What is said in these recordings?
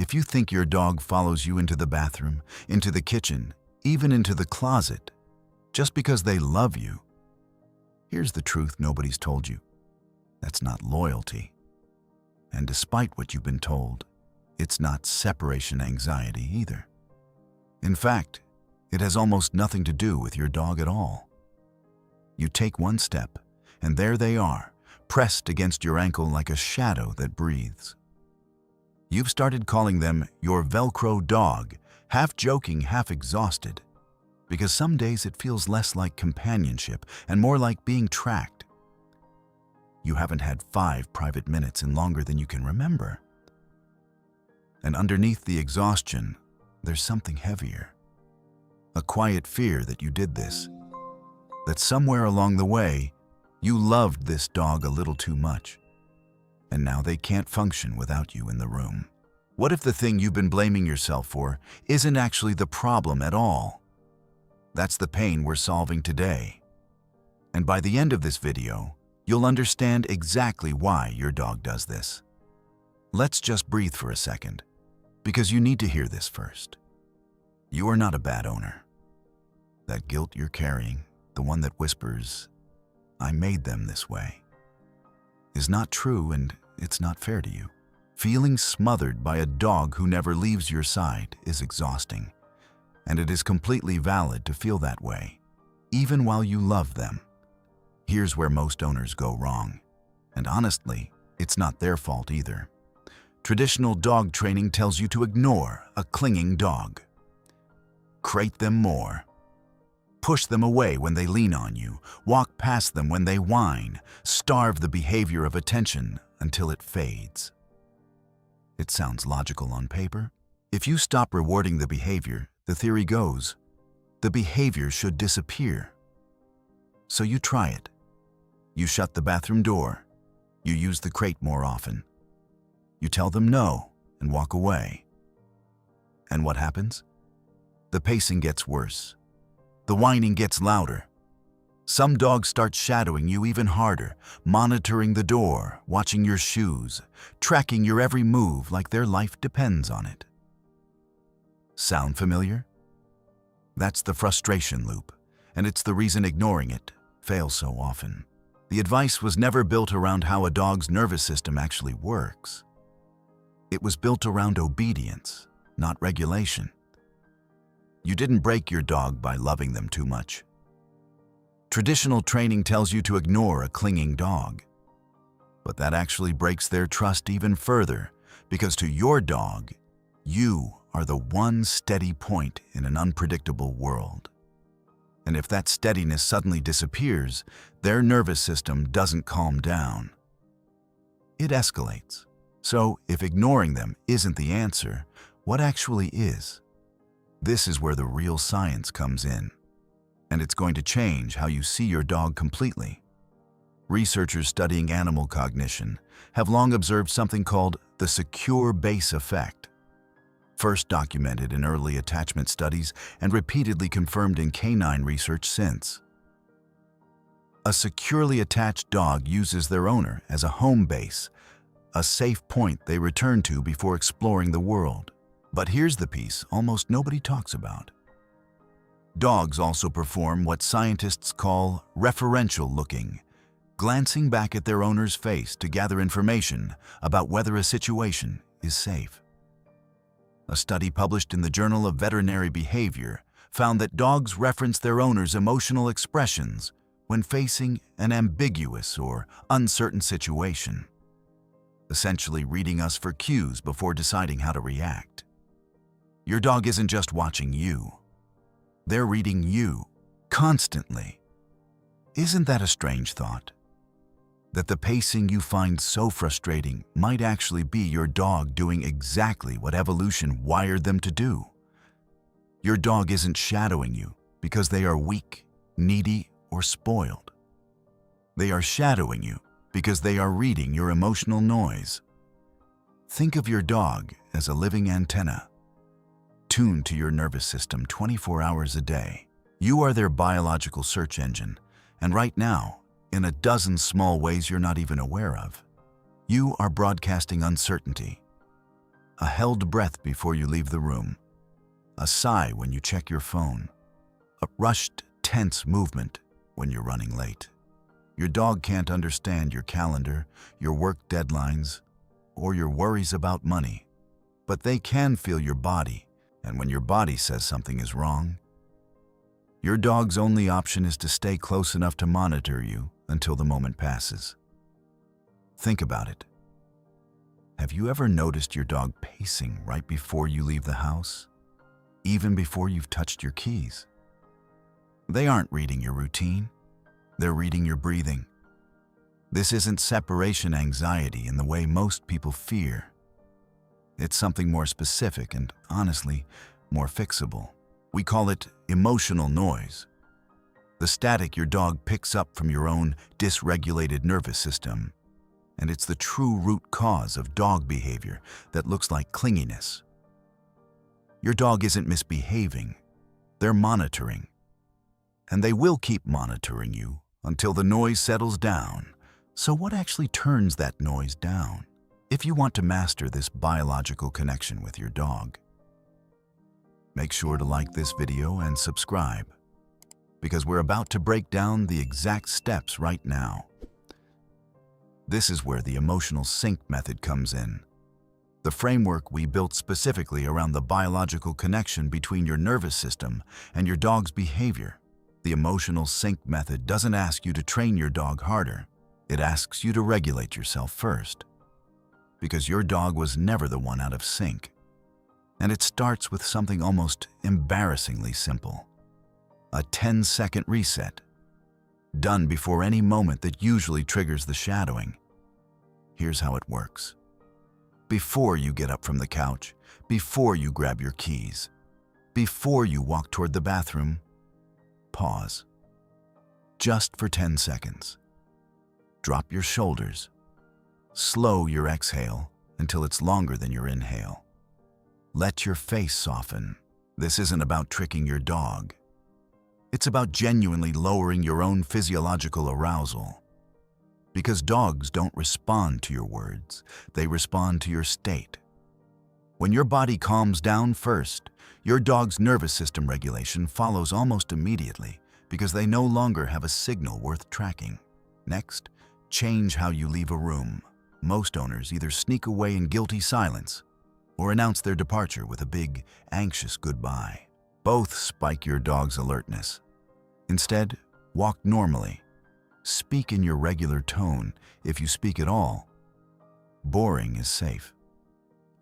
If you think your dog follows you into the bathroom, into the kitchen, even into the closet, just because they love you, here's the truth nobody's told you. That's not loyalty. And despite what you've been told, it's not separation anxiety either. In fact, it has almost nothing to do with your dog at all. You take one step, and there they are, pressed against your ankle like a shadow that breathes. You've started calling them your Velcro dog, half joking, half exhausted, because some days it feels less like companionship and more like being tracked. You haven't had 5 private minutes in longer than you can remember. And underneath the exhaustion, there's something heavier. A quiet fear that you did this, that somewhere along the way, you loved this dog a little too much, and now they can't function without you in the room. What if the thing you've been blaming yourself for isn't actually the problem at all? That's the pain we're solving today. And by the end of this video, you'll understand exactly why your dog does this. Let's just breathe for a second, because you need to hear this first. You are not a bad owner. That guilt you're carrying, the one that whispers, "I made them this way," is not true, and it's not fair to you. Feeling smothered by a dog who never leaves your side is exhausting, and it is completely valid to feel that way, even while you love them. Here's where most owners go wrong, and honestly, it's not their fault either. Traditional dog training tells you to ignore a clinging dog. Crate them more. Push them away when they lean on you, walk past them when they whine, starve the behavior of attention until it fades. It sounds logical on paper. If you stop rewarding the behavior, the theory goes, the behavior should disappear. So you try it. You shut the bathroom door. You use the crate more often. You tell them no and walk away. And what happens? The pacing gets worse. The whining gets louder. Some dogs start shadowing you even harder, monitoring the door, watching your shoes, tracking your every move like their life depends on it. Sound familiar? That's the frustration loop, and it's the reason ignoring it fails so often. The advice was never built around how a dog's nervous system actually works. It was built around obedience, not regulation. You didn't break your dog by loving them too much. Traditional training tells you to ignore a clinging dog, but that actually breaks their trust even further, because to your dog, you are the one steady point in an unpredictable world. And if that steadiness suddenly disappears, their nervous system doesn't calm down. It escalates. So if ignoring them isn't the answer, what actually is? This is where the real science comes in. And it's going to change how you see your dog completely. Researchers studying animal cognition have long observed something called the secure base effect. First documented in early attachment studies and repeatedly confirmed in canine research since. A securely attached dog uses their owner as a home base, a safe point they return to before exploring the world. But here's the piece almost nobody talks about. Dogs also perform what scientists call referential looking, glancing back at their owner's face to gather information about whether a situation is safe. A study published in the Journal of Veterinary Behavior found that dogs reference their owner's emotional expressions when facing an ambiguous or uncertain situation, essentially reading us for cues before deciding how to react. Your dog isn't just watching you. They're reading you constantly. Isn't that a strange thought? That the pacing you find so frustrating might actually be your dog doing exactly what evolution wired them to do. Your dog isn't shadowing you because they are weak, needy, or spoiled. They are shadowing you because they are reading your emotional noise. Think of your dog as a living antenna, tuned to your nervous system 24 hours a day. You are their biological search engine, and right now, in a dozen small ways you're not even aware of, you are broadcasting uncertainty. A held breath before you leave the room. A sigh when you check your phone. A rushed, tense movement when you're running late. Your dog can't understand your calendar, your work deadlines, or your worries about money. But they can feel your body, and when your body says something is wrong, your dog's only option is to stay close enough to monitor you until the moment passes. Think about it. Have you ever noticed your dog pacing right before you leave the house, even before you've touched your keys? They aren't reading your routine, they're reading your breathing. This isn't separation anxiety in the way most people fear. It's something more specific and, honestly, more fixable. We call it emotional noise. The static your dog picks up from your own dysregulated nervous system. And it's the true root cause of dog behavior that looks like clinginess. Your dog isn't misbehaving, they're monitoring. And they will keep monitoring you until the noise settles down. So what actually turns that noise down? If you want to master this biological connection with your dog, make sure to like this video and subscribe, because we're about to break down the exact steps right now. This is where the emotional sync method comes in. The framework we built specifically around the biological connection between your nervous system and your dog's behavior. The emotional sync method doesn't ask you to train your dog harder. It asks you to regulate yourself first, because your dog was never the one out of sync. And it starts with something almost embarrassingly simple. A 10-second reset, done before any moment that usually triggers the shadowing. Here's how it works. Before you get up from the couch, before you grab your keys, before you walk toward the bathroom, pause. Just for 10 seconds. Drop your shoulders. Slow your exhale until it's longer than your inhale. Let your face soften. This isn't about tricking your dog. It's about genuinely lowering your own physiological arousal. Because dogs don't respond to your words, they respond to your state. When your body calms down first, your dog's nervous system regulation follows almost immediately because they no longer have a signal worth tracking. Next, change how you leave a room. Most owners either sneak away in guilty silence or announce their departure with a big, anxious goodbye. Both spike your dog's alertness. Instead, walk normally. Speak in your regular tone, if you speak at all. Boring is safe.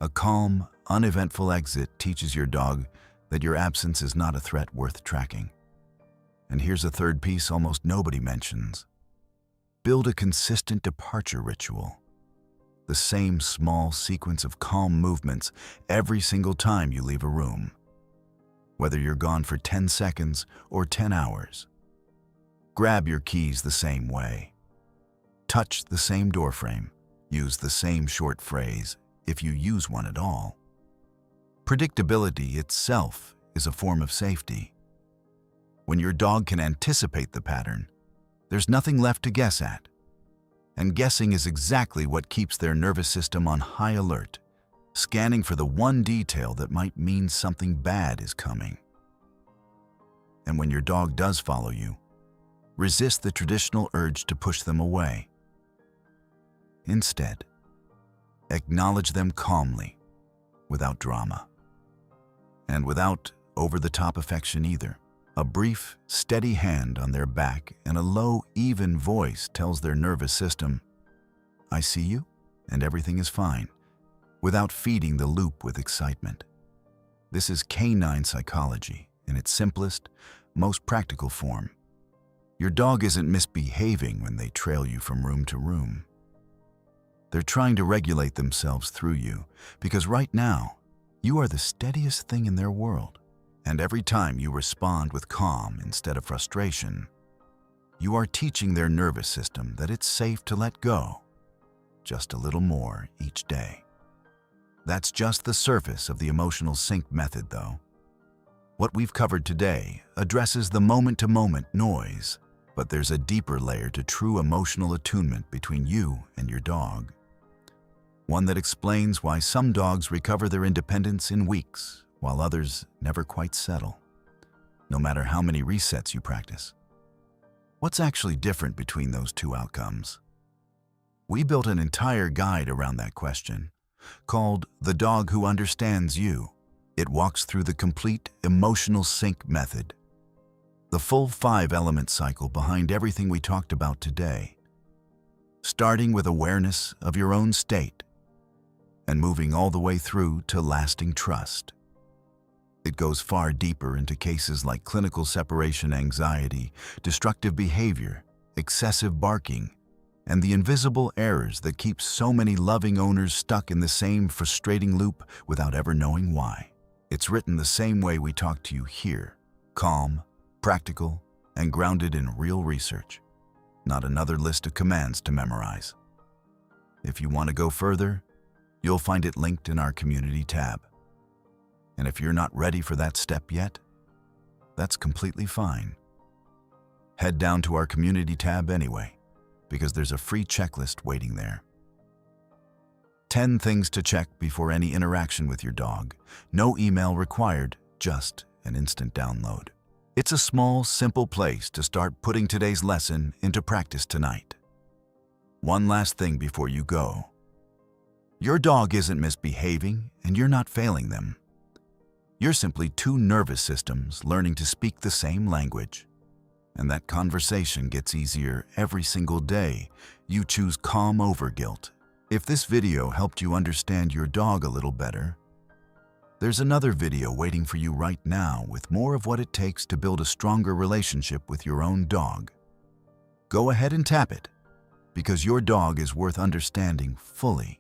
A calm, uneventful exit teaches your dog that your absence is not a threat worth tracking. And here's a third piece almost nobody mentions. Build a consistent departure ritual. The same small sequence of calm movements every single time you leave a room, whether you're gone for 10 seconds or 10 hours. Grab your keys the same way. Touch the same doorframe. Use the same short phrase, if you use one at all. Predictability itself is a form of safety. When your dog can anticipate the pattern, there's nothing left to guess at. And guessing is exactly what keeps their nervous system on high alert, scanning for the one detail that might mean something bad is coming. And when your dog does follow you, resist the traditional urge to push them away. Instead, acknowledge them calmly, without drama. And without over-the-top affection either. A brief, steady hand on their back and a low, even voice tells their nervous system, "I see you, and everything is fine," without feeding the loop with excitement. This is canine psychology in its simplest, most practical form. Your dog isn't misbehaving when they trail you from room to room. They're trying to regulate themselves through you, because right now, you are the steadiest thing in their world. And every time you respond with calm instead of frustration, you are teaching their nervous system that it's safe to let go, just a little more each day. That's just the surface of the emotional sync method, though. What we've covered today addresses the moment-to-moment noise, but there's a deeper layer to true emotional attunement between you and your dog. One that explains why some dogs recover their independence in weeks, while others never quite settle, no matter how many resets you practice. What's actually different between those two outcomes? We built an entire guide around that question, called The Dog Who Understands You. It walks through the complete emotional sync method, the full 5-element cycle behind everything we talked about today, starting with awareness of your own state and moving all the way through to lasting trust. It goes far deeper into cases like clinical separation anxiety, destructive behavior, excessive barking, and the invisible errors that keep so many loving owners stuck in the same frustrating loop without ever knowing why. It's written the same way we talk to you here, calm, practical, and grounded in real research, not another list of commands to memorize. If you want to go further, you'll find it linked in our community tab. And if you're not ready for that step yet, that's completely fine. Head down to our community tab anyway, because there's a free checklist waiting there. 10 things to check before any interaction with your dog. No email required, just an instant download. It's a small, simple place to start putting today's lesson into practice tonight. One last thing before you go. Your dog isn't misbehaving, and you're not failing them. You're simply two nervous systems learning to speak the same language. And that conversation gets easier every single day you choose calm over guilt. If this video helped you understand your dog a little better, there's another video waiting for you right now with more of what it takes to build a stronger relationship with your own dog. Go ahead and tap it, because your dog is worth understanding fully.